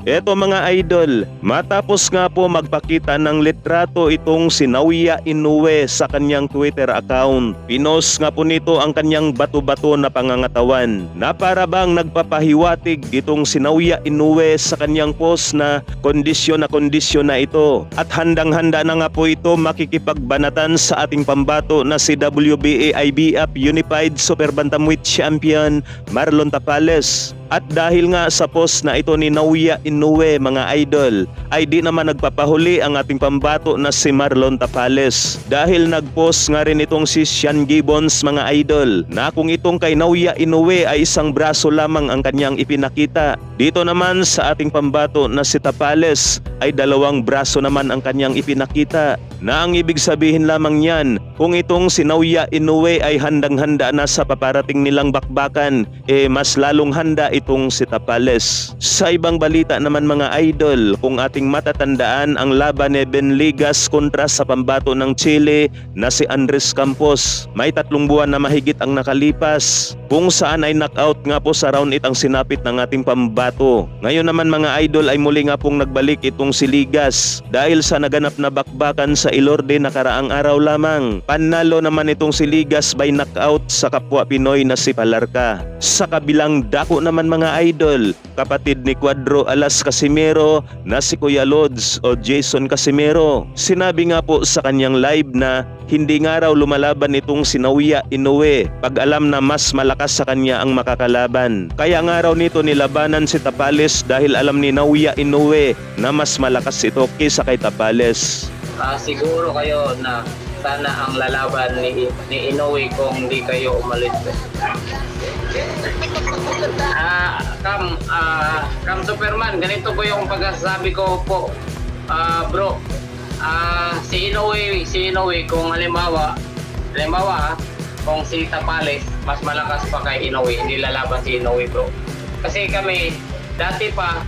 Eto mga idol, matapos nga po magpakita ng litrato itong si Naoya Inoue sa kanyang Twitter account. Pinost nga po nito ang kanyang bato-bato na pangangatawan na para bang nagpapahiwatig itong si Naoya Inoue sa kanyang post na kondisyon na ito. At handang-handa na nga po ito makikipagbanatan sa ating pambato na si WBA IBF Unified Super Bantamweight Champion Marlon Tapales. At dahil nga sa post na ito ni Naoya Inoue mga idol, ay di naman nagpapahuli ang ating pambato na si Marlon Tapales. Dahil nagpost nga rin itong si Sean Gibbons mga idol, na kung itong kay Naoya Inoue ay isang braso lamang ang kanyang ipinakita. Dito naman sa ating pambato na si Tapales ay dalawang braso naman ang kanyang ipinakita. Na ang ibig sabihin lamang niyan, kung itong si Naoya Inoue ay handang-handa na sa paparating nilang bakbakan, mas lalong handa itong si Tapales. Sa ibang balita naman mga idol, kung ating matatandaan ang laban ni Ben Ligas kontra sa pambato ng Chile na si Andres Campos, may 3 buwan na mahigit ang nakalipas, kung saan ay knockout nga po sa round 8 ang sinapit ng ating pambato. Ngayon naman mga idol ay muli nga pong nagbalik itong si Ligas dahil sa naganap na bakbakan sa Ilorde nakaraang araw lamang. Panalo naman itong si Ligas by knockout sa kapwa Pinoy na si Palarca. Sa kabilang dako naman mga idol, kapatid ni Cuadro Alas Casimero na si Kuya Lods o Jason Casimero, sinabi nga po sa kanyang live na hindi nga raw lumalaban itong si Naoya Inoue pag alam na mas malakas sa kanya ang makakalaban. Kaya nga raw nito nilabanan si Tapales dahil alam ni Naoya Inoue na mas malakas ito kaysa kay Tapales. Siguro kayo na sana ang lalaban ni Inoue kung hindi kayo umalis. Kam Superman, ganito po yung pagsasabi ko po, bro. Si Inoue kung halimbawa kung si Tapales mas malakas pa kay Inoue, hindi lalaban si Inoue, bro. Kasi kami dati pa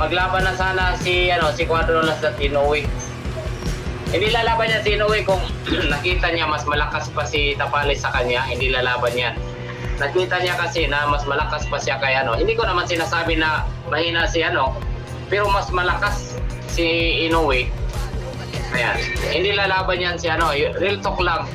maglaban na sana si Cuadro Alas at Inoue. Hindi lalaban niya si Inoue kung nakita niya mas malakas pa si Tapales sa kanya, hindi lalaban yan. Nakita niya kasi na mas malakas pa siya kay Hindi ko naman sinasabi na mahina si pero mas malakas si Inoue. Ayan. Hindi lalaban yan si real talk lang.